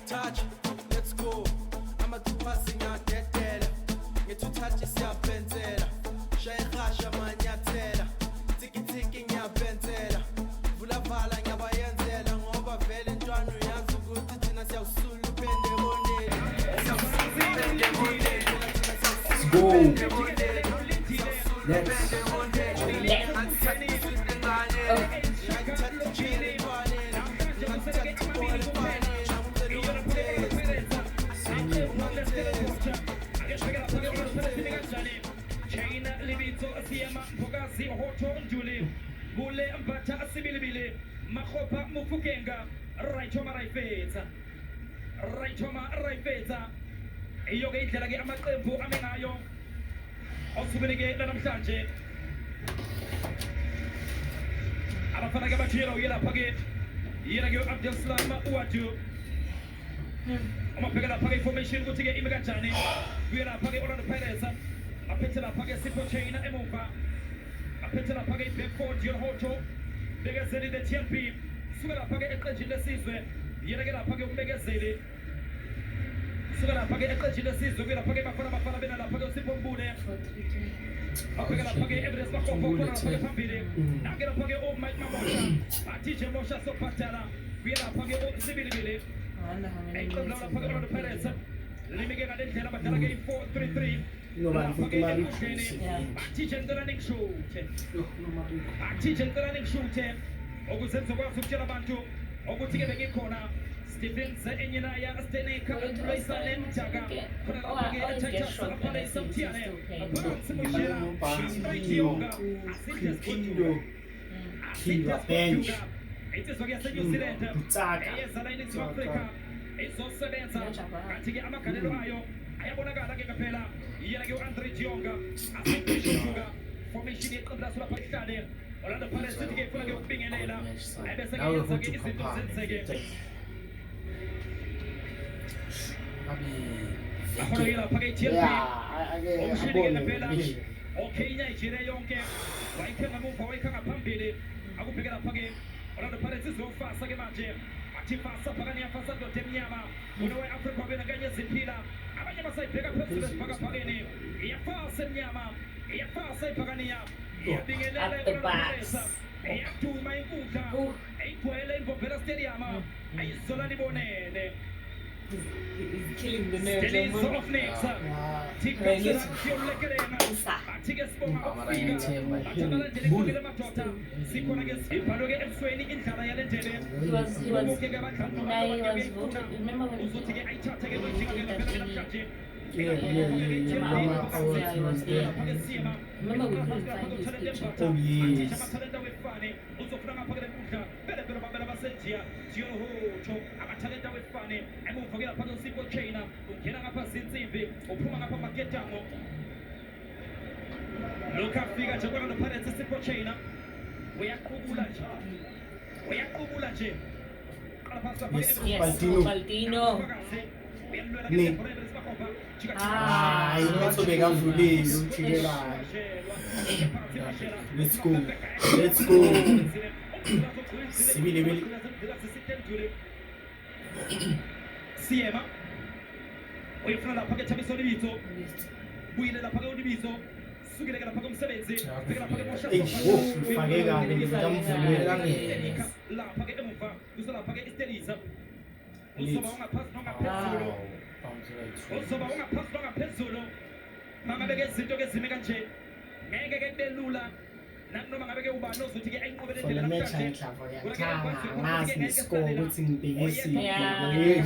touch, let's go. I'ma do passing out that data. Get to touch is your bentela. Shay Rasha Manyatela. Tiki tiki nya bentela. Vula vala nya bayenzela. Ngoba vele ntwana uyazi ukuthi thina siyawusula upende bonela. Let's go. Let's Bule mpata sibilibili makopa mufukenga raichoma raifeta iyo ke indlela ke amaqembu amenayo osubeleke namhlanje abafana ke bathiyela uyelapha ke yena ke Abdulsalam Uwaju amabheka lapha ke information ukuthi ke ime kanjani uyelapha ke Orlando Pirates aphethe lapha ke Sipho Chaina emuva aphethe lapha ke Bedford Yohoto bekezeli the TNP suka lapha ke eqenjini lesizwe yena ke lapha ke umbekezeli suka lapha ke eqenjini lesizwe kuya lapha ke bafana bena lapha ke uSipho Mbule apeka lapha ke Everest Bakhopo khona lapha ke phambili nakela lapha ke Mike Mamosha atije Mosha sophatala kuya lapha ke uSibilibili eqembu lapha ke Orlando Pirates limike ngalendlela badlala ke 4-3-3 nobani futhi mali atije running shoot ukuze sizokwazi ukutshela abantu ukuthi ke bengikhona Stephen Enyenaya Steneka Raisane Mjaga khona lapha ke athatha lapha isomthiane aphansi mushela Kiyonga Kiwa bench itsizwa ke New Zealand eyezala in South Africa izosebenza kanti ke amagalelo ayo ayabonakala ke kuphela yena ke uAndre Kiyonga asekushuka formation yeqembu laso lapha ihlale Orlando Pirates ke ifuna ke ukubingelela ebese ke yenza ke izinto zenzeke Akhona lapha ke TNP umshini ke phela okay Nigeria yonke wayikhenga muva wayikhanga phambili akubheke lapha ke Orlando Pirates izofasa ke manje athi fasa phakani yafasa dote emnyama uno weAfrica wabena kanye ziphila abanye basayibheka phezulu esibhakabhakeni iyafasa emnyama iyafasa iphakaniya iyabingelela Orlando iyaduma inkundla eyigcwele iMbombela Stadium ayizola libonene He's killing the nerves. Stelis of Nix. Tikka Fiollekerena. Atiga Spoma Figa. Atala Delegula Matota. Sikona gets Paloga and Swaying in Kala and Jene. He was voted. Remember when he Remember we couldn't find his picture. Oh yes. Look up figure to one of the parents of Sipho Chaina. We are Kubulaje. We are Kubulaje. Yes, Baltino. Nick. Ingatsobeka mvulile uthikela. Let's go. Let's go. Sibilibili. Siema. Uyifuna lapha ke Thabiso Libitso. Buyile lapha ke uLibitso. Sukile ke lapha komsebenzi. Fika lapha ke Mosha. Ufake kahle ngizokamvulela ngeke. Lapha ke emuva. Usalapha ke Estelisa. Usoba ungaphasi nongaphezulu. Usoba ungaphasi nongaphezulu. Mangabe ke izinto ke zime kanje. Ngeke ke kubelula. Nanoma ngabe ke ubani ozothi ke ayinqobele For the indlela match namhlanje. ngihlava ngazi ngiscore ukuthi ngibhekisi. Yeah.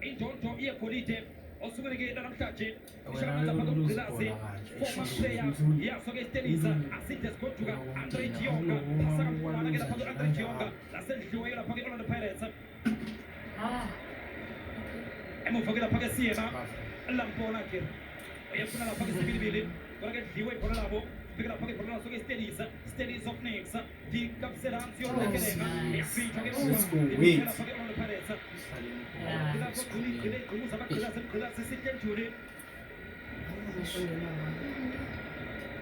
Indonto iyegolide osukele ke namhlanje Wena ishamanza phakathi uzibona komgqilazi kanje. former player yaso ke Stelisa aside sigoduka Andre Kiyonga asaka kumana ke lapha ku Andre Kiyonga lasendliwe lapha ke Orlando Pirates emuva ke lapha ke Siena lampona ke uyafuna lapha ke sibilibili kodwa ke dliwe ibhola labo fika lapha ke ibhola laso ke Stelis of Nix di kapsela ansio lekelena yafika ke Let's go, wait. lapha ke Orlando Pirates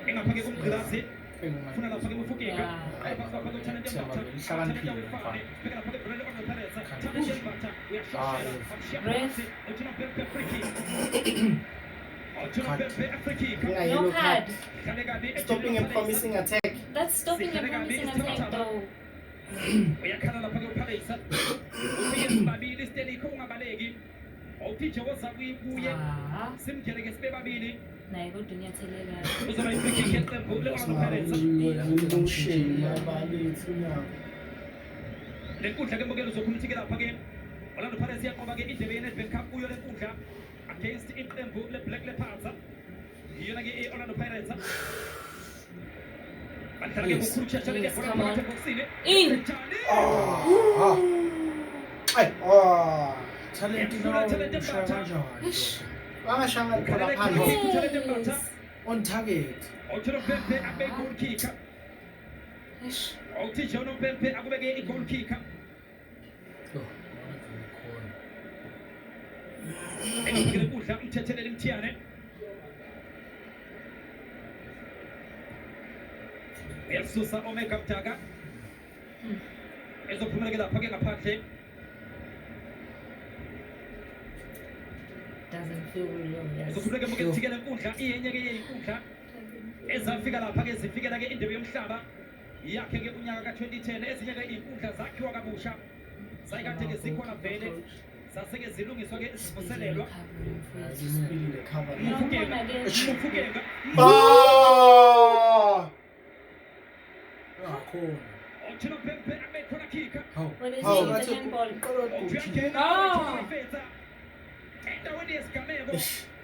engaphake kumgqilazi funa lapha ke mufukeka Yeah. lapha phake uthanda Hlakaniphile umfana bheka lapha ke Brenda Perez thanda njengobatha uyashashela Ref. uthina Pepe Afriki uthina Pepe Afriki No card. Stopping and promising attack. That's stopping and promising attack though. uyakhala lapha ke uPalesa ufike babili steady ko ungabaleki awuthije woza kuyibuye Ah, simgeleke sibe babili naye kodwa unyathelela. uzoba ifriki ngeqembu leOrlando Pirates lenkundla ke mbukelo uzokhuluma ukuthi ke lapha ke Orlando Pirates yaqoba ke indebe yeNedbank Cup kuyo lenkundla against iqembu leBlack Leopards yona ke iOrlando Pirates Bantu ke kukhulucha chale ke Come on. boxini In. Talent Wangashanga khona phansi. Yes. On target. Othola Pepe abe goal kicker Eish. awuthije uNompempe akubeke i-goal kicker ekubukele kudla umthethelela imthiyane uyasusa Omega Mdaka ezophumeleke lapha ke ngaphandle Doesn't feel real. Yes. uzokhululeke mbukele thikele enkundla iyenye ke yeyinkundla ezafika lapha ke zifikela ke indebe yomhlaba yakhe ke unyaka ka-2010 ezinye ke iy'nkundla zakhiwa kabusha zayikade ke zikhona vele zaseke zilungiswa ke zivuselelwa Zisibili cover. umufukeka umufukeka Khona. othina Pepe abe khona kicker What is Oh, it? that's Second ball. uyangena Oh. ayifeza endaweni yesigameko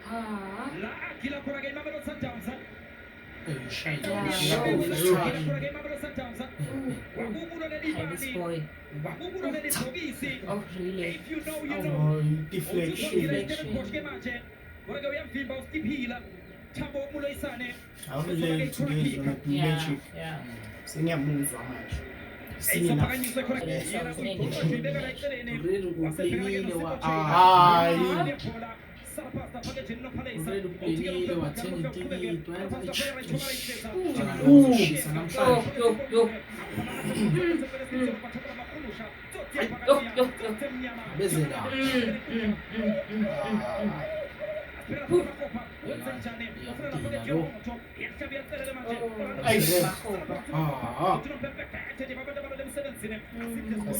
Ah. la agila khona ke iMamelodi Sundowns wakubulwa leli Hey, this bali boy. wakubulwa leli bhokisi Oh, really? if you know you know Deflection. manje kodwa uyamvimba uStiphila Thabo Muloisane Awulele to this on a Yeah. magic. Yeah. Sengiyamuzwa manje. eyisophakanyiswe khona Yeah, yena sounds uBhokisi ibeka la eceleni Uphelile Sarapasta package no palesa Already uphelile wathenga itikiti Yo. bezela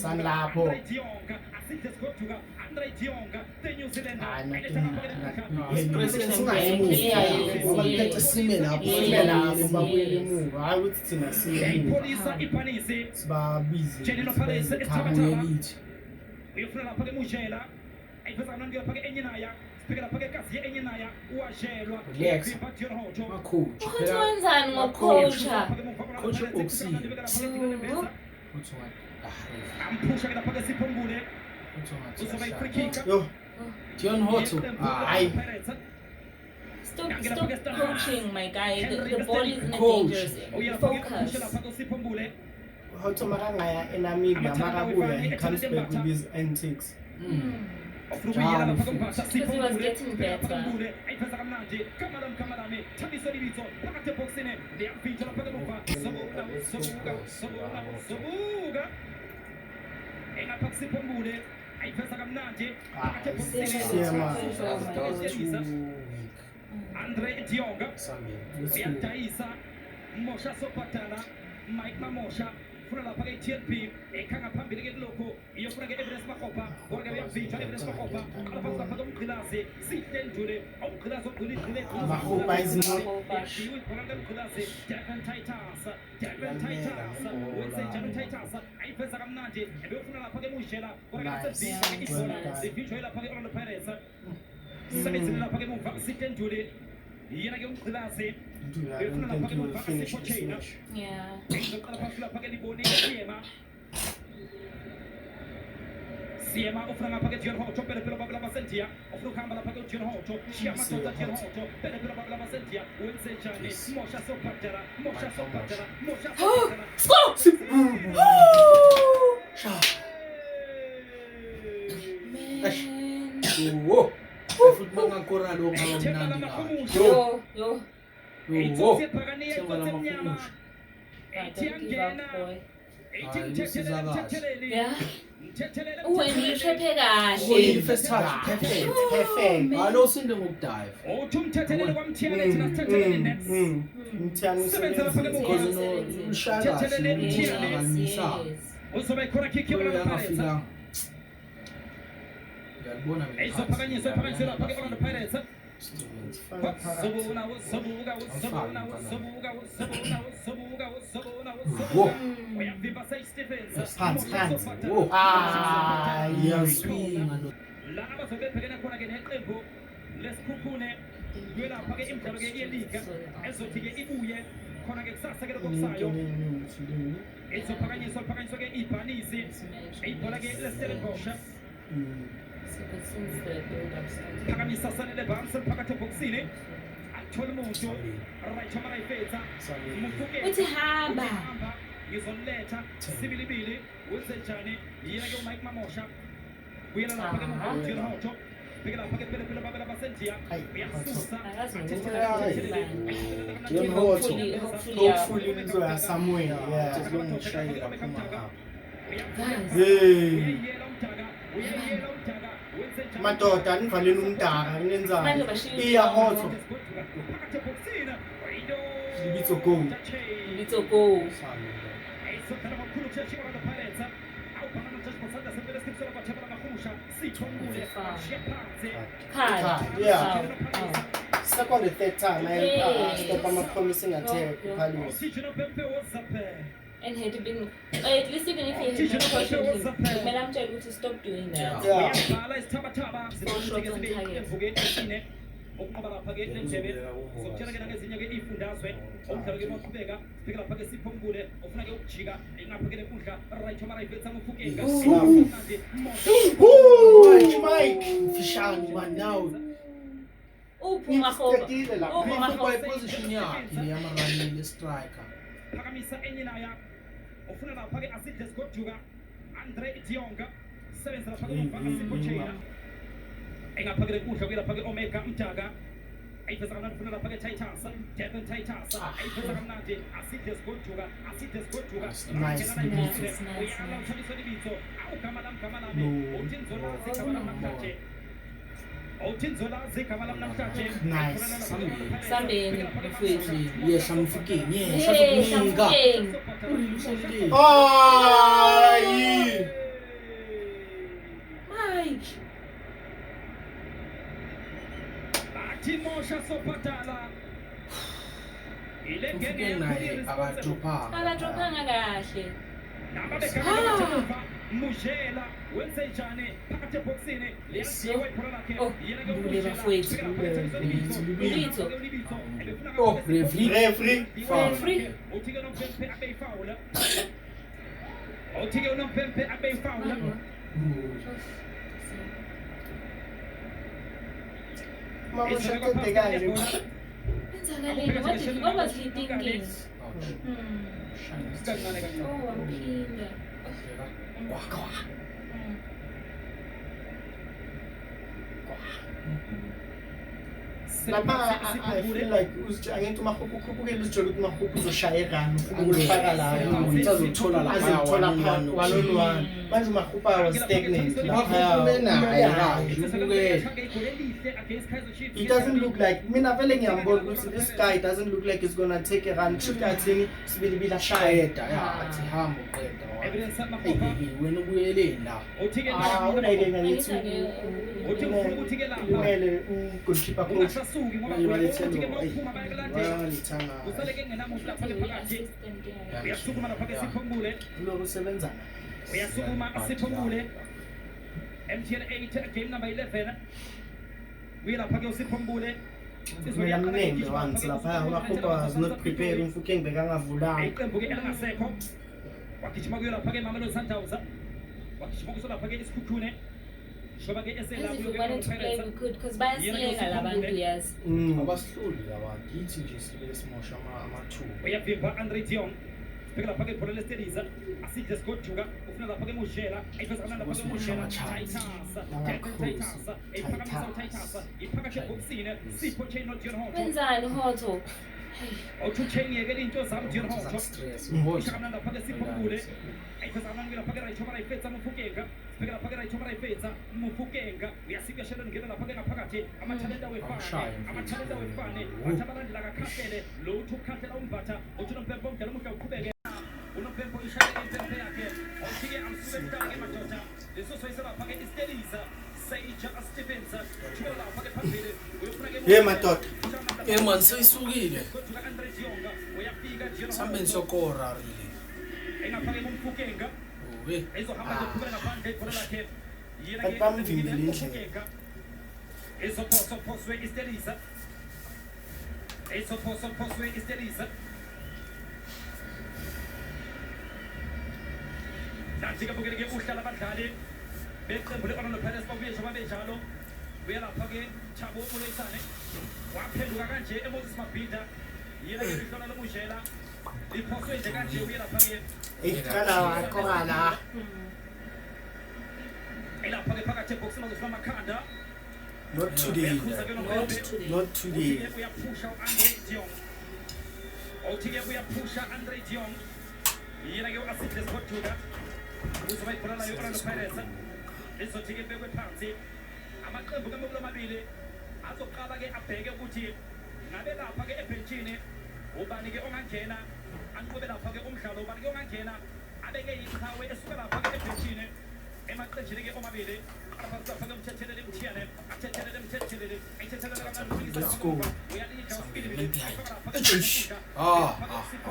Sanlapho. Ngoba sime lapho babuyele emuva hayi ukuthi thina sime Polisa ipanisi sibabize Jenny Palesa sikhangwe lithi uyofuna lapha ke mujela ayifeza mnandi lapha ke enyenaya sibheka lapha ke kazi enyenaya uwajelwa Relax. Dion Hojo makhoji Ukuthi wenzani ngocoacha? Coach uBoxing. uthi ampusha ke lapha ke Siphombule uzoba i-free kick yo Dion Hoto hayi Stop coaching, my guy. The ball is in a Coach. dangerous focus. lapha ke Siphombule Hoto makangaya eNamibia makabuya he comes back with his antics ofrubiyela lapha ke mpasa Because he was getting better. Siphombule ayifeza kamnandi kamalami thabisa libitso phakathi eboxini liyaphintsha lapha ke muva sobuka engapha kuSiphombule ayifeza kamnandi phakathi eboxini Andre Dionga uyadayisa Mosha Sopatana Mike Mamosha funa lapha ke TNP ekhanga phambili ke kulokho iyofuna ke Everest Makhopa kodwa ke uyavitha Everest Makhopa lapha lapha ke umgqilazi Sitendule umgqilazi ogqilile Makhopa izimo umgqilazi Devin Titus wenze njalo Titus ayifeza kamnandi ebefuna lapha ke Mujela kodwa ke sevitha sevitha lapha ke Orlando Pirates sebenzile lapha ke muva Sitendule yena ke umgqilazi befuna lapha ke muva Siphochina Yeah. Ngizoqala phansi lapha ke libone Siema ufuna ngapha ke Dion Hojo pele baba laba Sentia ufuna ukuhamba lapha ke Dion Hojo shiya amadoda Dion Hojo pele baba laba Sentia wenze njani Mosha Sopatela Man. wo football ngakora lo Themba ngamnandi lamahumusha Yo. Itsotsi ephakaniya itsotsi emnyama Don't give up, boy. Yeah. Uwendishephe kahle. First touch, perfect. Perfect. Alo sinde ngokudive. Mthiyani Because ushaya kahle uyakalungisa. Uzobe khona kick yona Uyangafika. Pirates. Uyabona Ezophakanyiswa phakanyiswa phake Orlando Pirates. Uyavimba St. Stephens. Phansi. Whoa. Iyaswinga. La abazobe bhekene khona ke neqembu lesikhukhune kwelapha ke imidlalo ke yeliga ezothi ke ibuye khona ke kusasa ke lokusayo ezophakanyiswa ke ibhanisi ibhola ke leStellenbosch Since the build-up started. phakamisa sanele bamse phakathi ebhokisini athola umuntu right amarayifetha Uthi hamba. ngizomletha sibilibili wenze njani yena ke uMike Mamosha uyela lapha ke uMjiro Hoto bheka lapha ke phela babela basendiya uyasusa Hopefully uzoya somewhere. Yeah. Just long shayela phuma lapha. Hey. Madoda nivaleni umdaka Manje nenzani. bashiya Iya Hotho. Libitso go. Little go. Card. Yeah. Oh. Second or third time I stop my promising attack. And had been, at least even if he had not questioned him, Madam Chai would stop doing that. Yeah. Ukuqaba lapha ke endlebe zokutshela ke nangezinye ke ifundazwe omdlalo ke noqhubeka sibheka lapha ke siphombule ofuna ke ukujika engapha ke lenkundla right amarayifetha ngofukenga Mike. Mfishane man now. Uphuma hoba. Uphuma Kwa hoba. position yakhe le yamarunning le striker. phakamisa enye naya ofuna lapha ke aside sigoduka Andre Dionga sebenza lapha ke umfaka siphochela engapha ke lenkundla kuyelapha ke Omega Mjaga ayifesa kamnandi ufuna lapha ke Titus Devin Titus ayifesa kamnandi aside sigoduka Nice. uyalawutshaliswa libitso awugama lami uthinzola zigama lami namhlanje uthinzola zigama lami namhlanje Nice. Sambeni mfowethu. Yehla mfikeni. Hey, Yehla zokuninga. Shamfukeng. Ay. Mike. Timosha Sopatala ile ngene Mfikeni naye akadrophanga. Akadrophanga kahle. Mujela wenze njani phakathi ebhoksini liyasiwa ipholo lakhe yena ke Mbule bafowethu. Libitso. Oh, referee. Referee. Referee. uthike nompempe abeyifawula uthike unompempe abeyifawula Mama shaqede kanje. Wenzakale. What was he thinking? kancane kancane Oh, wamphinda. Lapha I feel like angithi umahubu ukhuphukela uzijolo ukuthi umahubu uzoshayekana ukufaka la Utazothola lapha azothola one-on-one. one-on-one manje umahubu was stagnant it doesn't look like mina vele ngiyambona ukuthi this guy doesn't look like he's gonna take a run shoot athini sibilibila shaya Qeda athi hamba uqeda. evidence Hey, wena ubuyeleni la. uthike unayike ngithi uthi ufuna ukuthi ke lapha kumele goalkeeper coach ungasasuki ngoba uthike bayithelo mawuphuma bayakulandela walithanga usale ke ngenamuntu lapha ke phakathi uyasukuma lapha ke siphombule lokho sebenza uyasukuma siphombule MTN 8 game number 11 uyelapha ke usiphombule mina mnembe once lapha umahubu was not prepared umfukeng bekangavulanga iqembu ke elingasekho wagijima kuyelapha ke Mamelodi Sundowns wagijima kusolapha ke isikhukhune shoba ke As if we wanted to play, we could, because bayasiyeka labantu yazi. Abasihluli labakithi nje sibe simosha ama-2. uyavimba Andre Dion sibheka lapha ke ibhola lesteriza aside sigoduka ufuna lapha ke Mujela ayifesa kamnandi lapha ke Mujela Titus iphakamisa uTitus iphakathi ebhokisini Sipho Chain no Dion Hoto Wenzani Hotho? awuthutsheni yekela into zami Dion Hoto stress ishakamnanda phake siphumbule ayifezana ngila phake right choma ifetsa mufukeka sibhekela phake right choma ifetsa mufukeka uyasika shela ngena lapha ke ngaphakathi amathalenta wefane bathabalandela kakhahlele lo uthi ukhathela umbatha uthi nompempo umdala umuhle uqhubeke unompempo ishaya impempe yakhe awuthike amsube mdala emadoda leso soyisela phake istelisa Seija Stephens thubela lapha ke phambili uyofuna ke madoda man seyisukile sambeni sokora really engaphake kumfukenga ezohamba zophumela ngaphandle ibhola lakhe yena ke bamvimbile indlela ezophoswe istelisa nanti ke bukele ke uhlala abadlali beqembu le-Orlando Pirates babuyesha babejalo buya lapha ke Thabo Moleisane waphenduka kanje eMoses Mabhida yena ke lihlona lomushela liphoswe nje kanje ubuye lapha ke iqala korala elapha ke phakathi eboxini uzofuna amakhanda not today uyapusha uAndre Diong awuthike uyapusha Andre Diong yena ke uAsidles Kojuda uzoba ibhola layo i-Orlando Pirates ezothike bekwe phansi amaqembu kamabili amabili azoqala ke abheke ukuthi ngabe lapha ke ebhenchini ubani ke ongangena anqobe lapha ke umdlalo ubani ke ongangena abeke iqhawe esuka lapha ke ebhenchini emaqenjini ke omabili abafaka ke umthethelele uthiyane athethelele umthethelele ayithethelele kancane let's go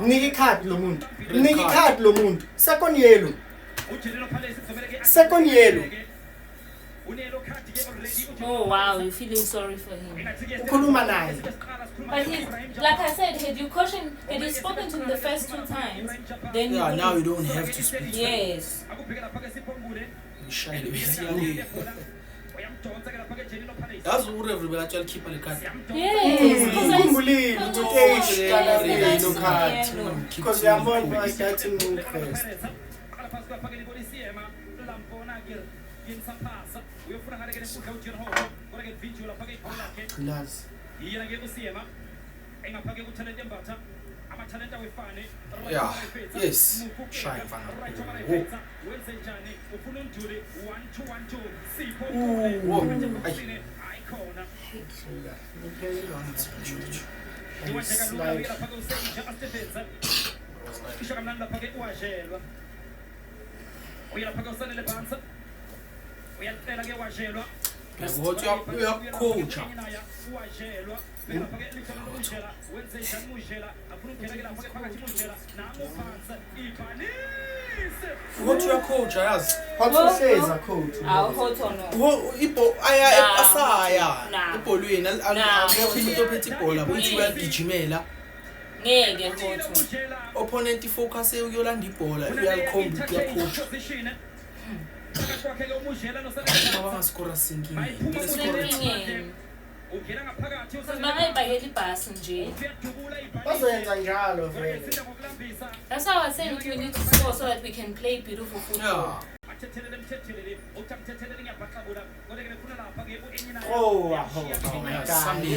niki card lo muntu second yellow Oh wow, you're feeling sorry for him. ukhuluma naye But he's, like I said, had you spoken to him the first 2 times, then yeah now you don't have to speak yes. ushayele besiyale yazi uRev bekatshela khipha le card ukhumbulile ukuthi no card because uyabona that interest class yena ke usiyema engaphake kutalente mbatha amathalenta wefane yeah yes shine fana wenze njani ufuna umduli 1-2-1-2 sipho ayikona ndiwasheka lula uyela phake useija Stephens ishakamnani lapha ke uwajelwa uyela phake usanele phansi uyacela ke wajelwa ngokuthi uyacoacha uwajelwa phela phake lihlelo lokushela wenze njani mujela afuna ukungena ke lapha ke phakathi mujela namo phansi ipanise ngokuthi uyacoacha yazi hotoseza coach Hot or no? ibo asaya ibholweni akekho umuntu ophethe ibhola ukuthi uyagijimela Ngeke Hot. opponent focus uyolanda ibhola uyalikhomba uyacoacha kwakhe ke umujela nosana bangaskora sinking ungena ngaphakathi Bangayibhakela ibhasi nje. uyadubula ipanise bazoyenza njalo vele ngokulambisa That's why I was saying we need to score so that we can play beautiful football. athethelele mthethelele utamthethelele ngiyabhaxabula kodwa ke befuna lapha ke uenyina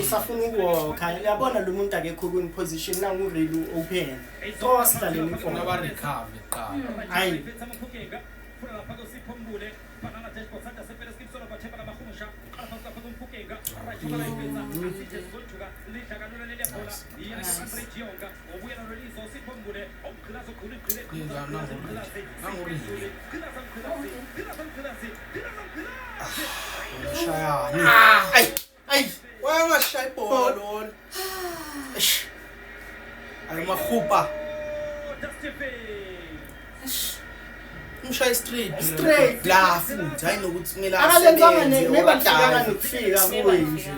usafuna ukuwalka uyabona lo muntu akekho kuni position nangu really open osihlaleni for abarecover qala hayi fetsa mphukeka funa lapha ke usiphombule banana dashboard sanda sepele skipsolo batheba kabahumusha lapha lapha kumphukeka rajuma la ifetsa asithe sigojuka lidla kalula leli bola yena ke Andre Dionga ubuye na release usiphombule awuqhilaza uqhulile shayani ay wayangashaya ibhola lona ayimahupha umshaya straight la futhi hayi nokuthi kumele akalenzanga nebadlala nokufika kuwe nje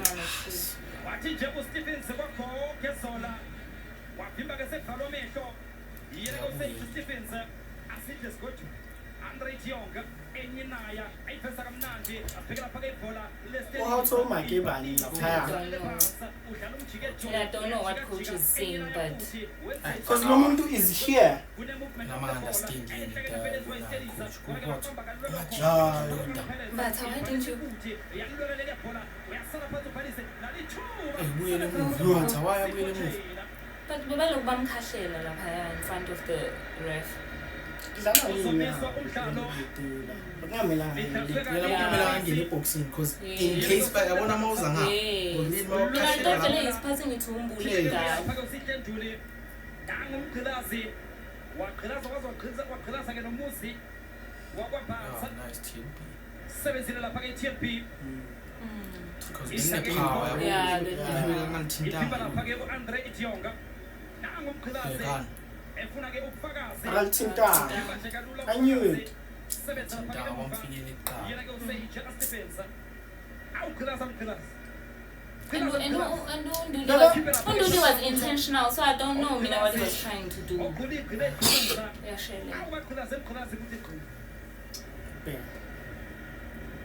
wathi nje uStephens kwakhokhe zola wavimba ke sekuvalo mehlo yena ke uSeija Stephens asithe sigojuka Andre Dionga enyinaya ayifesa kamnandi abheka lapha ke ibhola uHotho umakebani laphaya And I don't know what coach is saying, but because lo muntu is here nama-understand but why didn't you? ebuyele emuva waya abuyele emuva But bebaloku bamkhahlela lapha in front of the ref. Kumele angene eboxini because in case yabona mawuza ngapha ulini mawukhashela Vele isiphathi ngithi umbuli igama. Ngumgqilazi wagqilaza waqhilaza ke nomusi wakwabhansa nice TLP sebenzile lapha ke TLP because power iphimba lapha ke uAndre Ijonga ngumgqilazi efuna ke ubufakazi I knew it. sebenza lapha ke bamfikele eqala yena ke useyija asifenza awugqilaza umgqilazi And Unduli was intentional, so I don't know what he was trying to do. Yeah, Shelley.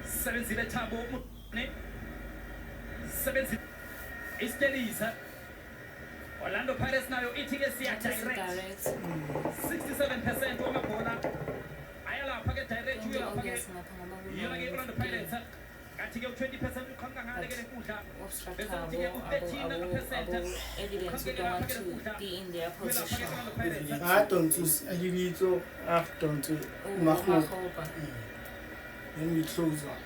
Sebenzile Thabo ne sebenzile Estelisa Orlando Pirates nayo ithi ke siya direct 67% wamabhola ayalapha ke direct uyalapha ke yena ke Orlando Pirates kathi ke 20% uqhamuka ngale ke lenkundla bese uthi ke u13% Evidence we don't want to be in their position. I don't use a little after to Mahoba. When we close up,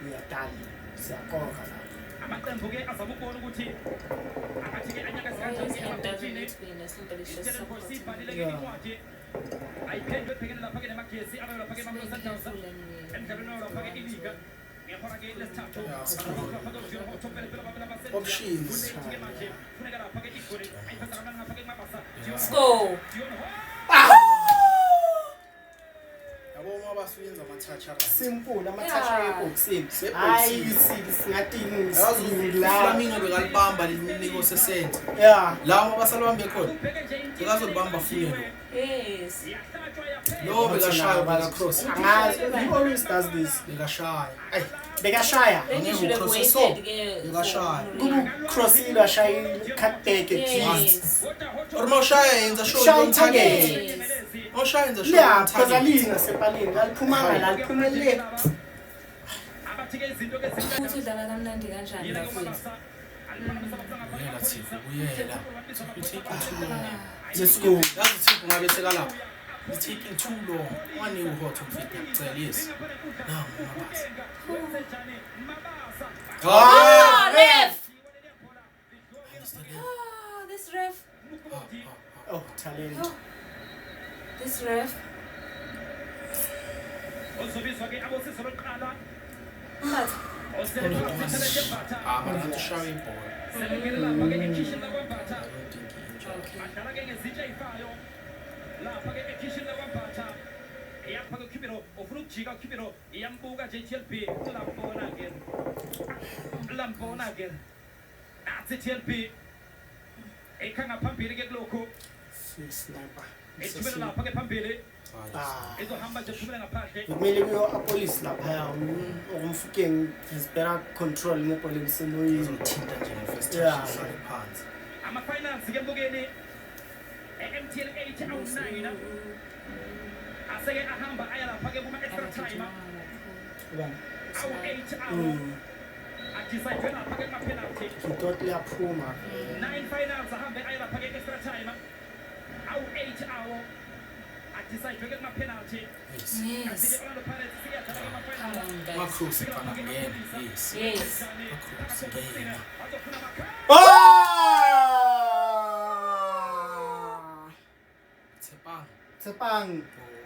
we are done. amaqembu ke azama ukubona ukuthi akathi ke anyakazi kanjani Doesn't need to be in a simple, it's just support. ibhalileke incwadi ayiphendwe ephekene lapha ke nemagesi abayo lapha ke Mamelodi Sundowns emdlalweni wayo lapha ke iliga ngehora ke lesithathu options funeka lapha ke igoli ayiphatha kamnandi lapha ke Mabasa Score. yabo uma basuyenza amathatha Simple, I'm a touch boxing. I see this nothing. Flamingo bekalibamba liniko sesente Yeah. lawo basalibambe khona bekazolibamba fulelo Yes. lo bekashaya baka cross He always does this. bekashaya ay Bekashaya. Then you should have Cross so. waited again. Bekashaya. Cross in a shy cut back at least. Yes. or mawushaya yenza show Shaya target Yes. mawushaya yenza show Yeah, because target alina sepalini. Aliphumanga la liphumele. abathi ke izinto ke Futhi udlala kamnandi kanjani yena ke bafowethu? Mabasa uyela Thipho uyela you taking too long Let's go. yazi Thipho ngabe sekalapha it's taking too long one you hot umfika kucela yes now Mabasa Ah, ref! Ah, this ref. Oh, talent. This ref. ozobizwa ke abosizwe lokuqala But but to show him ball selekele lapha ke ekhishin lakwambatha I don't think he enjoyed badlala ke ngezitsha eyifayo lapha ke ekhishin lakwambatha yapha ke Khumalo ufuna ukujika Khumalo iyambuka nje TLB lambona ke athi TLB ekhanga phambili ke kulokho Sniper. ethumela lapha ke phambili Ah. ezohamba nje phumela ngaphandle Kumele kuyo apolice lapha umfukeng is better control ngebhola emsemoyeni. uzothinta nje ngefirst Yeah. touch sale phansi ama-finals ke mbukeni MTN 8 awu-9 aseke ahamba aya lapha ke kuma-extra time awu-8 awu adecide lapha ke kuma-penalty Ngidot liyaphuma. 9 finals ahambe aya lapha ke extra time awu-8 awu adecide ke kuma-penalty yes. asike Orlando Pirates siyadlala Come kuma-final on, guys. Macross ifana ngena yes Yes. Macross ngena azofuna amakha Ah! Tsepang Tsepang.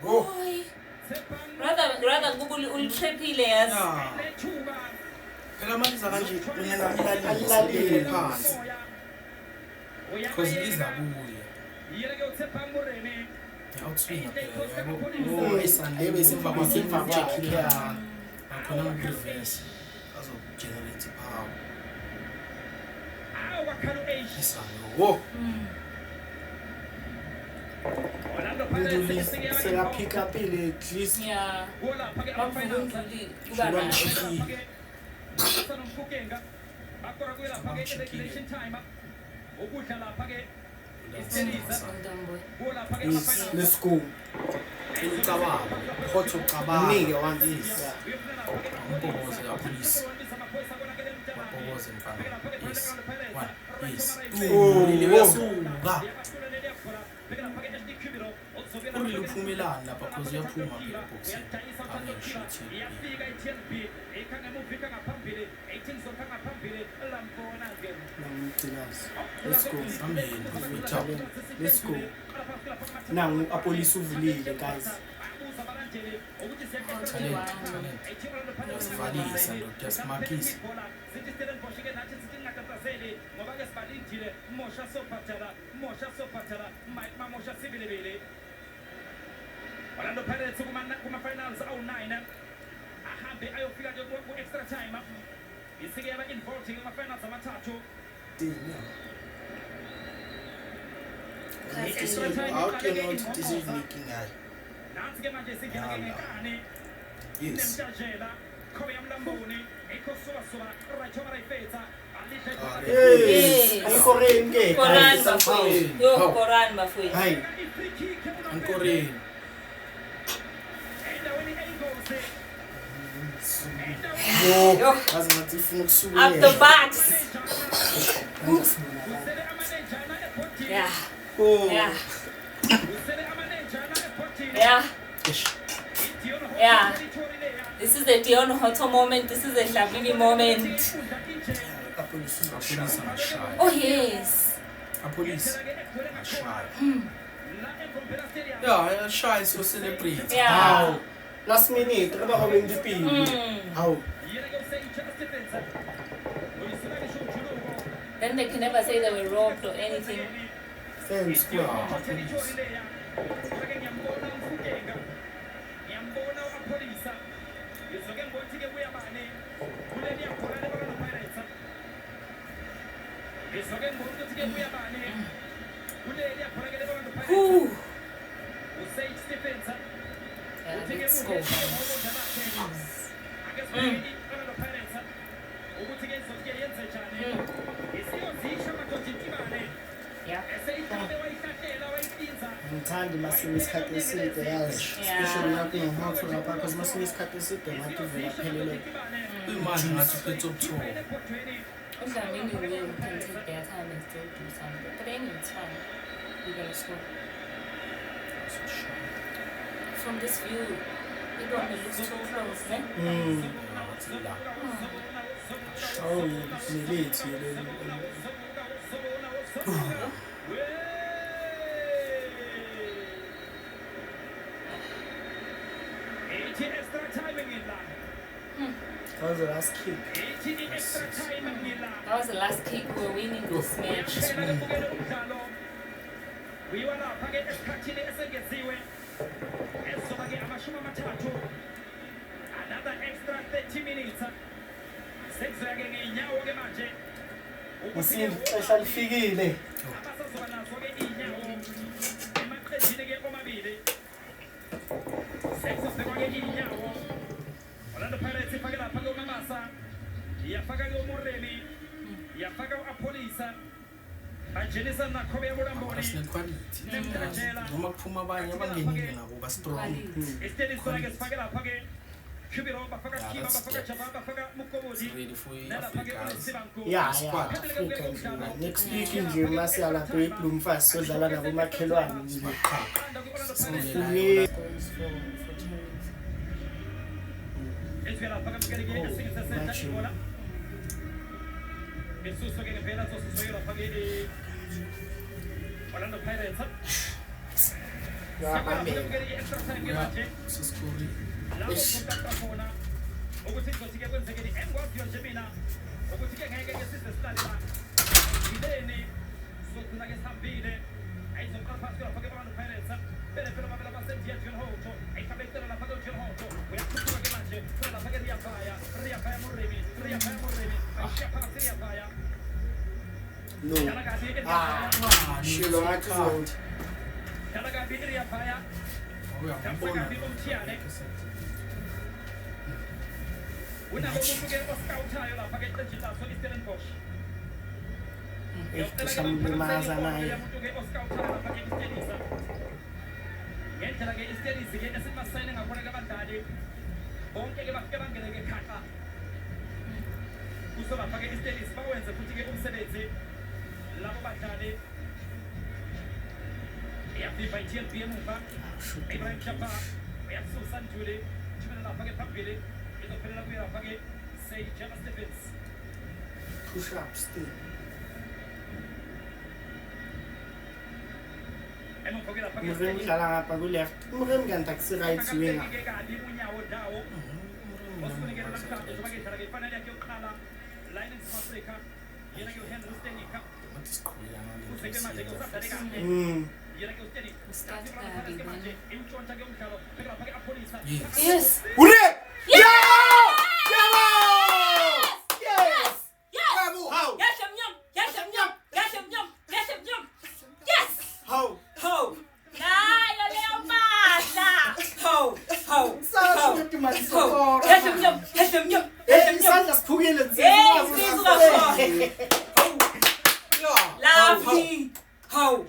oh Boy. Sepang Rather Google ultriphile yazi. yeah nethuba phela manje kanje unyanga Alilalile phansi because izabuya yena ke uTsepang Moremi awuthwinga phela yabo oh isande besimva kwakhe Emva kwakhe, check yeah. akhona ngi-reverse azo generate power awakhalu eish isande oh Orlando Unduli Pirates sekapick up ile at least. Yeah. gola phake Bavuka ama-finals Unduli kuba right. sanomfukeng bakora kuyela phake i-regulation time ukudla lapha ke istelisa Well done, boy. gola phake Yes, ama-finals let's go. ucabanga hot ucabanga Nike one this. umboboze kapolice umboboze mfana yes one yes Oh, ulile uyasuka la urile uphumelani lapha cause uyaphuma phela boxing angishithi Let's go. ameni Let's go. Now, Apolice uvulile, guys. yasivalisa ndoda yasimakisa Orlando Pirates kuma-finals awu-9 ahambe ayofika ku-extra time isike yaba involved kuma-finals amathathu how can not decision making guy nansi-ke manje singena-ngekane yes nemtajela khobe yamlamboni ekhosuwasuwa rachoma rayifetsa Hey, Korean ke. Koran guys. bafowethu. Yo, Koran bafowethu. Hi. ankoreni endaweni eyingozi Yo, kazi ngathi ufuna ukusuka. Up the box. usele amanejana ebhodini Yeah. Oh. Yeah. usele amanejana ebhodini Yeah. Dion Hope Yeah. territory leya This is the Dion Hoto moment. This is the Shabini moment. Apolice apolisi angashaya Oh, yes. apolisi angashaya la embombela stadium ya ayashaya so celebrate Yeah. How? Last minute, re ba go beng dipilo. How? yena ke useyitsha Stephenson uyisela ngisho ujuluko Then they can never say they were robbed or anything. Fans kwa. territory leya kodwa ngiyambona umfukenga ngiyambona uApolisa yizoke ngothi ke kuyabane kuleli yakhola leBorlando Pirates yizoke ngothi ke kuyabane kuleli yakhola ke leBorlando Pirates Whew. usay Stephenson Yeah, uthi ke let's go. Orlando Pirates ukuthi ke izothi yenze njani isiyozisha amadoda intibane Yeah. eseyithabe wayihlatela wayihlinza Ngithanda masini isikhathi eside yazi. Especially lapho ngihawutho lapha because masini isikhathi eside ngathi vela phelele. imanje ngathi uphethe ubuthongo Udlamini will can take their time and still do something. But any time, we're going to score. From this view, it only looks too close, eh? Oh, milithi le. extra time ngila That was the last kick. extra time ngila That was the last kick. We're winning this match. uyaqhela ukubukela umdlalo wiwa lapha ke esikhathini esengeziwe ezoba ke amashumi amathathu another extra 30 minutes sekuzoya ke ngeenyawo ke manje Masini ixesha lifikile. abasazoba nazo ke iy'nyawo emaqenjini ke omabili sekuzobhekwa ke iy'nyawo Orlando Pirates ifake lapha ke uMamasa iyafaka ke uMuremi iyafaka u-Apolisa bangenisa nakhobe yabulamboni asinequality nemtajela noma kuphuma abanye abangenile nabo ba-strong isiteni sona ke sifake lapha ke Kubiro bafaka Kiba bafaka Jaba bafaka Mukobodi ready for nalapha ke Africans uLisibanko Yeah, Squad. Africa nje. Next week nje masiya lapha eBloemfontein sodlala nabo makhelwane nje. Anda ke Orlando Pirates Yeah. esivela lapha ke mkeleke esingisa senta ibola Isuso ke ngempela sosizwe lapha ke Orlando Pirates Amen. extra time ke manje sisikhulile lapho kuqaqqa khona ukuthi kuzothi ke kwenzeke engikwaziyo nje mina ukuthi ke ngeke ke size sihlale la yileni sizogcina ke sihambile ayizoqala phasi lapha ke Orlando Pirates phela phela babela basendiya Dion Hoto ayihambe icela lapha ke Dion Hoto uyakhuphuka ke manje phela lapha ke Riyafaya Muremi ayishiya phakathi Riyafaya No. dala kabi Shilo ngathi zonke. dala kabi Riyafaya uyambona unabo umuntu ke oscoutayo lapha ke eqenjini laso iStellenbosch Kushamlimaza naye. umuntu ke oscoutayo lapha ke iStelisa ngendlela ke iStelisa ke esimasayine ngakhona ke abadlali bonke ke bafike bangene ke khaqa kuso lapha ke iStelisa bawenze futhi ke umsebenzi labo badlali Iyafika i-TNB emuva. Ibrahim Jabbar uyasusa Ntuli. Jimena lapha ke phambili. Izophelela kuye lapha ke Seyjama Stephens. Push up still. Emuva ke lapha ke Umrem udlala ngapha ku-left. Umrem kanti akusi-right winger. kabi unyawo dawo. Osikunikela namhlanje njengoba ke idlala ke ifanele yakhe yokuqala la eNingizimu Afrika. Yena ke uHenry Stenika. Useke manje ke usadlale kahle. Yena ke uStenika. Start kabi then. Imtshontsha ke umdlalo. Phela lapha ke apolisa. Yes. Ure! Yes! Yes! Yes! How? Yes, yum. Yes, yum. Yes, yum. Yes, yum. Yes! How? Ho! Nah, yo leo pasa! Ho! Ho! Sasho ukuthi manje Ho! sokora. Yes, yum. Yes, yum. Eh, isandla siphukile nje. Yes, lovely! Ho!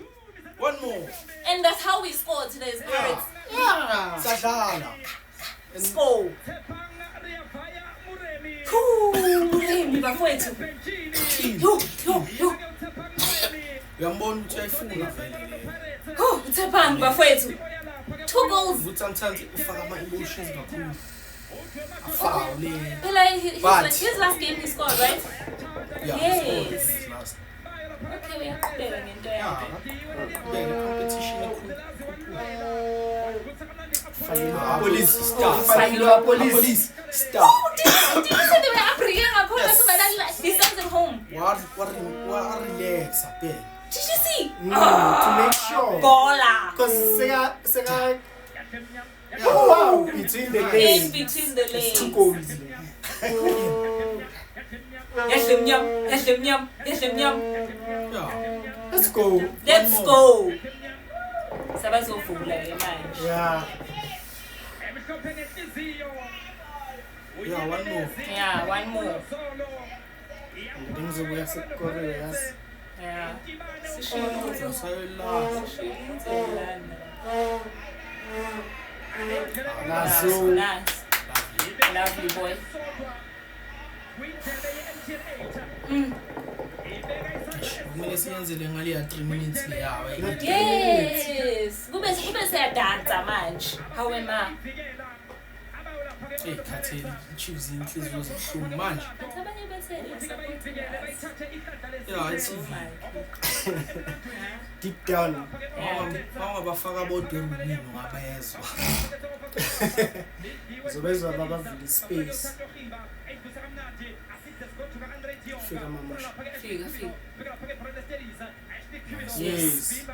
One more. And that's how we scored today's Pirates. Yeah. Sadlala. Score! Tepanga Riafaya Muremi. Muremi bafowethu. Yo! Tepanga Muremi. Uyambona ukuthi uyayifuna vele. Uthepani bafowethu. 2 goals. Ukuthi sometimes ufaka ama-emotions kakhulu. Afawule. Phela But- his last game he scored, right? Yeah, Yes. this is last. Okay, uyaqhubeka ngento Yeah, yakhe. the competition ekhulu. Police start. Fayilwa Police. Stop. Did you say they were upbringing ngakhona so that he sends it home? Wa relax abheke. Did you see? To make sure. Gola. Because seka wow, between the In legs. between the It's 2 legs. goals. Yes, yum. Yeah. Let's go. Let's One go. Sabazovula ke manje. Yeah. Yeah, one more. Yeah, one more. Things are worse at Koreas. Yeah. Sayolala. Naso. Nice. Lovely boy. Kumele siyenzele ngale ya 3 minutes le yawe. Yes. Kube siyadansa manje. How am I? Hey, khatheli. Chiefs inhliziyo zibuhlungu manje. Abanye bethele support. Yeah, it's Deep down. bafaka bodwa emini ngabezwa. Zobezwa babavula space. Fika mamusha. Fika. Yes.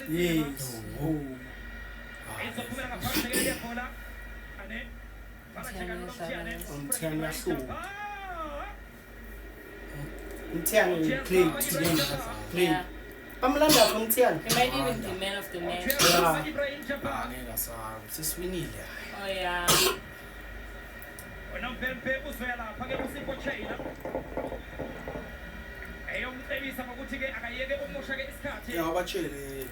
Yes. Oh. Umthani yahluka. Umthani played today. Yeah. Bamlanda for Umthani. He might even be man of the match. Yeah. Ngeke asazi. Sesiwinile. Oh yeah. Unompempe uzwela lapha ke uSipho China. Eyomcebisa ngokuthi ke akayeke umusha ke isikhathi. Yeah, abatshele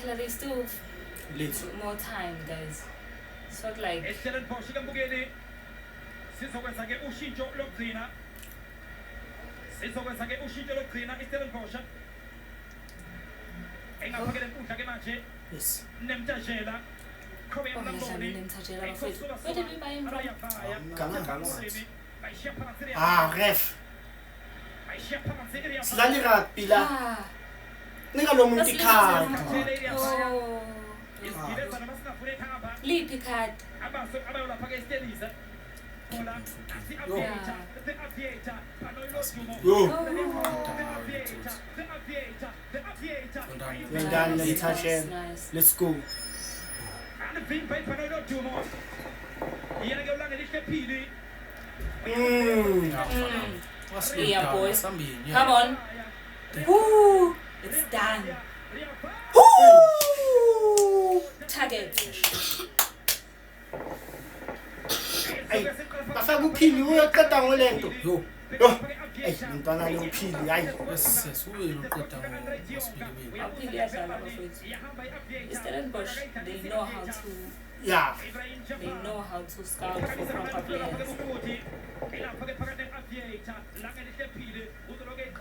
Phela they still lethu. more time, guys. Sort like Stellenbosch ke mbukeni. Sizokwenza ke ushintsho lokugcina. Sizokwenza ke ushintsho lokugcina iStellenbosch. Engaphakele inkundla ke manje Yes. nemtajela. oh ngiyadlala nemthathela bafowethu. Where did we buy him from? Gama. Ah, ref. Sidlala rugby la. Ah. Nika lo muntu ikhadi. Oh. Liphi card? Yo. We're done, let me Nice, touch him. nice. Let's go. Yeah, boy. Sambini. Come on. Woo! It's done. Woo! Target. Ay, bafaka uphili uyaqeda ngolento. Yo. Yo. Ey, mntwana lo uphili hayi. Yes, uye loqeda ngosibili. I'll be there, bafowethu. Stellenbosch, they know how to Yeah. They know how to scout for proper players.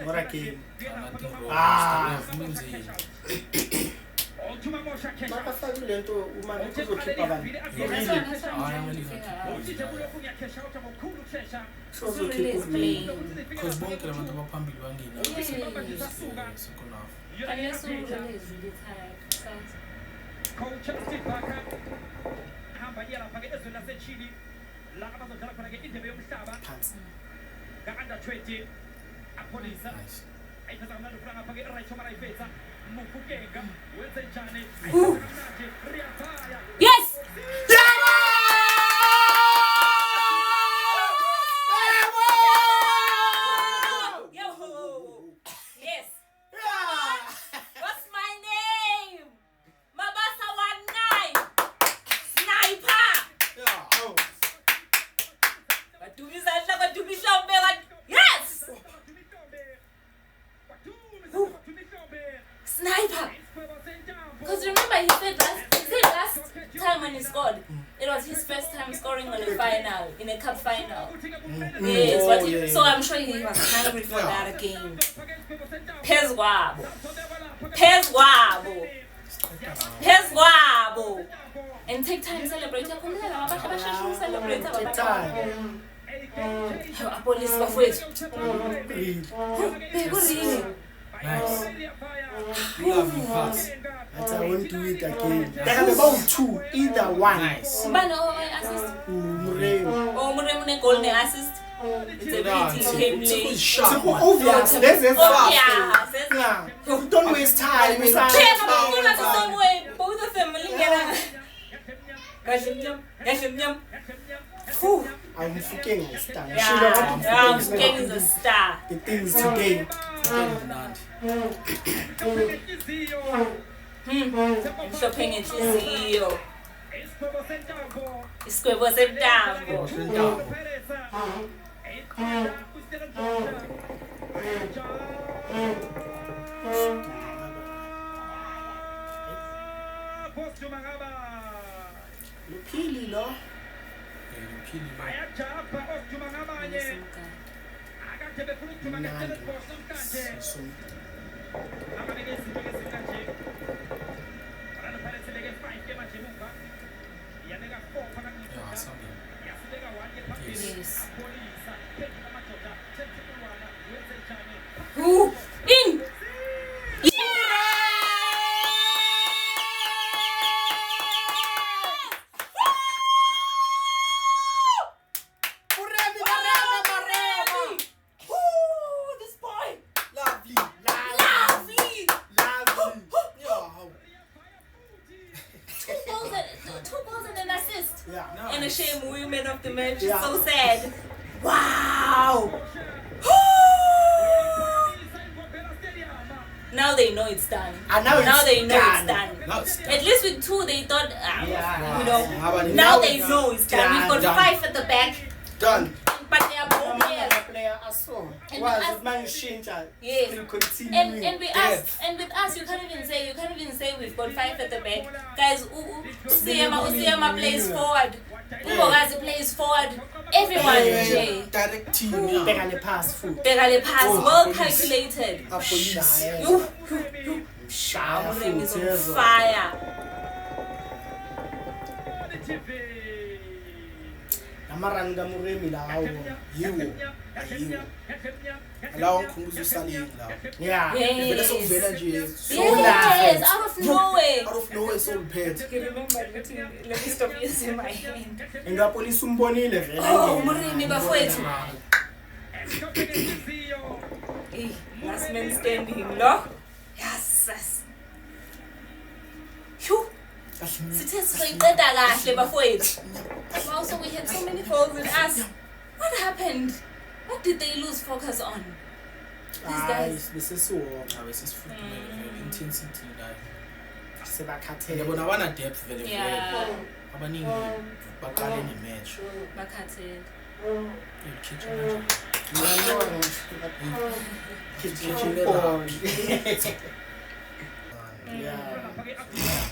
What a game. Makafaki lento uma kuzokhipha abantu. That's So release playing. Because bonke la bantu abaphambili bangena. Unless you release really tired. Coach Steve Barker hamba yela phake ezweni laseChile la abazodlala khona ke indebe yomhlaba ka under 20 apolisa ayithatha kamnandi ufranga phake right shoma ifetha Mufukeka wenze njani Yes! Yes! What's my name? Mabasa 19 Sniper! Yes! Sniper! Because remember he said last time when he scored, it was his first time scoring on a final, in a cup final. Yes, but so I'm sure he was hungry for that game. Pezguabo. And take time to celebrate. Take time. Police bafowethu. Nice. Lovely pass. But I won't do it again. They have about 2, either one. Nice. Mbano assist. Murray. Oh, Murray goal ne assist. It's a pity he came late. Sharp. So obvious. This is fast. Yes. Yeah. Don't waste time. Both of them I'm fucking a star. I'm fucking is a star. The things today. Shopping at CEO. Iskwebo sentambo. Luphili lo. Yes. Who? In! This boy! Lovely. Lovely! Two goals and an assist. Yeah. And a shame women of the match. Yeah. So sad. Wow! Now they know it's done. And now they know done. it's done. Now it's done. At least with 2 they thought, you know. How about Now they know it's done. We've got Done. 5 at the back, Done. but they are both here. Player I saw. And Was us- it man change? Yes. Still continuing. And with us, you can't even say we've got 5 at the back. Guys, Usiyama plays forward. Ubogazi plays forward. Everyone here. Direct team. Yeah. Begale pass full. Begale pass, well calculated. Shy. Them is on fire. Namaranga Muremi la hawo. Yiwo. Ayiwo. Allow Kunguzu Salim now. Yeah. Vele sokuvela nje. Yes, out of nowhere. Out of nowhere so prepared. You remember, let me stop using my hand. And the police umbonile vele. Oh, Murimi bafowethu. Last man standing, no? Yes. Phew. Sithe siqeda kahle bafowethu. Also, we had so many goals in us. What happened? What did they lose focus on? These guys. This is war. Now this is football. Intensity now. Sebakhathele. Yabona wana depth vele. Yeah. Abaningi baqale ne match. Bakhathele. Kitchen.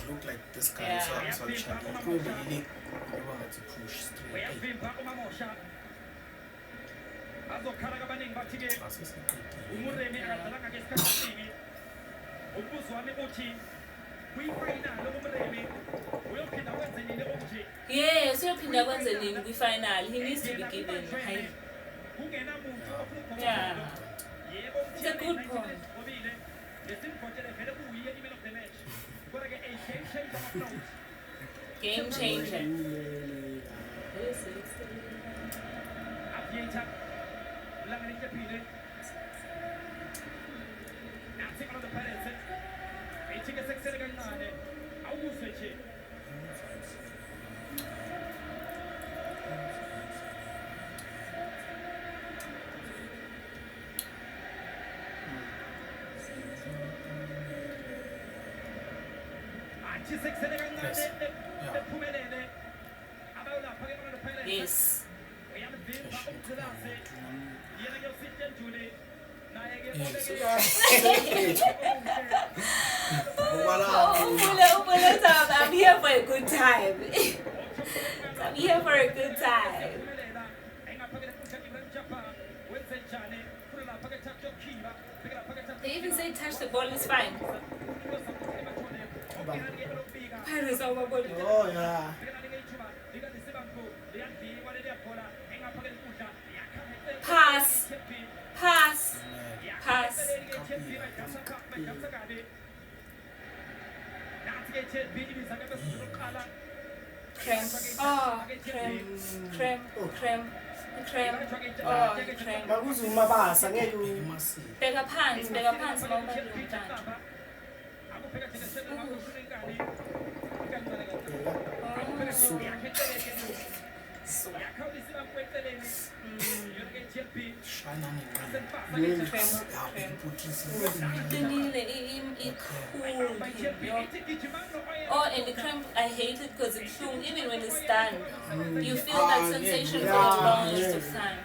Look like this guy so chat probably want to push straight azokhalaga abaningi bathi-ke umuremi akadlalanga ngesikhathi esiningi umbuzo wami uthi kwifayinali umuremi uyophinda kwenze nini okunje Yes, uyophinda kwenze nini kwi-final. He needs to be given. kungenamuntu ofuna Yeah. yebo It's a good point. ngobile lesimvotele vele kuyiye i-man of the match kodwa-ke a game changer of note Game changer. Aviator Langanike Pide Nansi Orlando Pirates Echike seksele kancane awuzwe nje athi seksele kancane ephumelele abawulapha ke Orlando Pirates Yes. I'm here for a good time. I'm here for a good time. They even say touch the ball is fine. Pirates over ball. Oh yeah. Pass. Pass. Pass. Creme. Oh, creme. Creme. Creme. Creme. Oh, creme. Makuzuma basa ngeke Bheka phansi, bheka phansi mawubamba umntwana. Oh, and the cramp, I hate it because it's true. Even when it's done, you feel that sensation for the longest of time.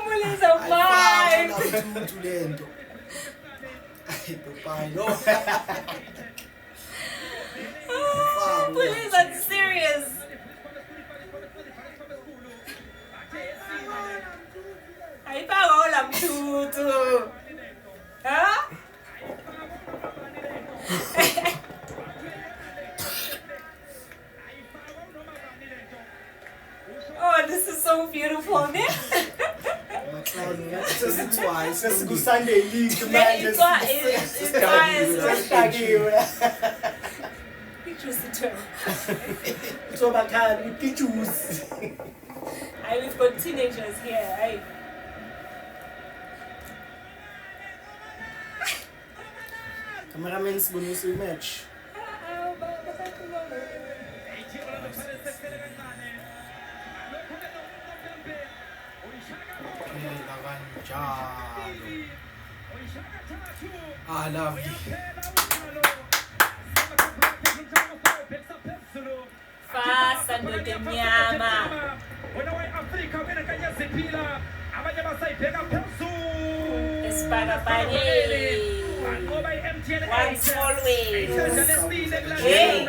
Mulisa mine. Please, that's serious. I found all I'm too. Huh? Oh, this is so beautiful, man. Just twice. Just go Sunday league. It's twice. Pictures the term. So bacana, pictures. We've got teenagers here, right? Cameraman's bonus match. Ah, lovely. Fast and the nyama. Espagapani. One small way. Hey.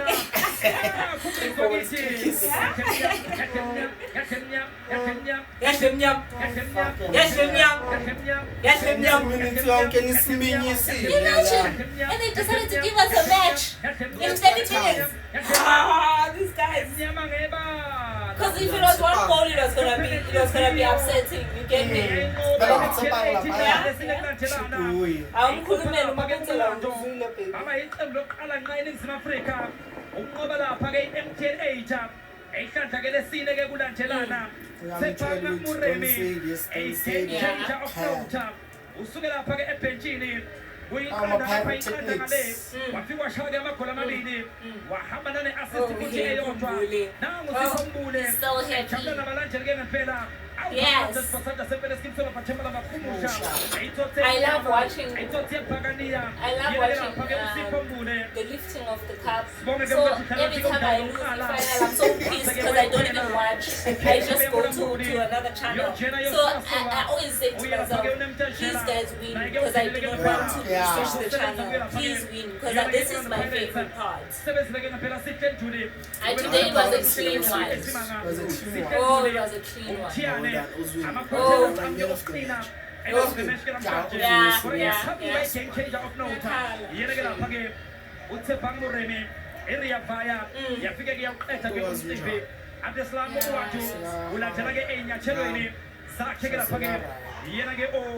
Imagine, and they decided to give us a match in 30 minutes. Ah, these guys. Because if it was one goal, it was gonna be upsetting. You get me? Awumkhulumela uMabenzela uNdlovu. Abayiqembu lokuqala nqayini eNingizimu Afrika ukunqoba lapha-ke i-MTN 8 eyihlandla-ke lesine-ke kulandelana sephaka Muremi a-game changer of note usuke lapha-ke ebhentshini kuyiqanda lapha iqanda ngale wafika washaya-ke amagoli amabili wahamba nane-assist futhi eyodwa nangu Sisombule ejabula nabalandeli-ke ngempela Yes. I love watching the lifting of the cup. So every time I lose the final, I'm so pissed because I don't even watch. I just go to another channel. So I always say to myself, please guys win because I do not want to switch the channel. Please win because this is my favorite part. And today it was a clean one. Oh, it was a clean one.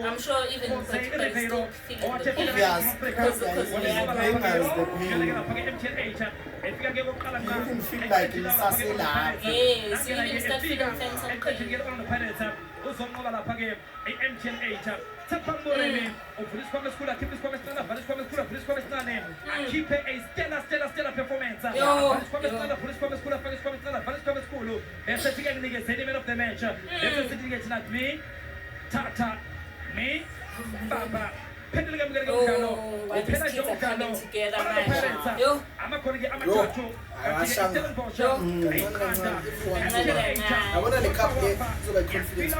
I'm sure even Portugal is still feeling the pain. Yes, Because the pain is the pain. You can feel like it's a Yes, you even start feeling things on pain. Tata, me, Baba. Oh, why these kids are coming together, man. Yo. I want to cup there so that confidence.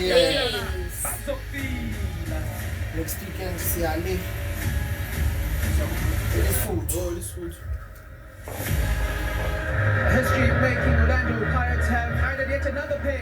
Yes. Next weekend, see Ali. This food. Oh, this food. History making Orlando Pirates have added yet another page.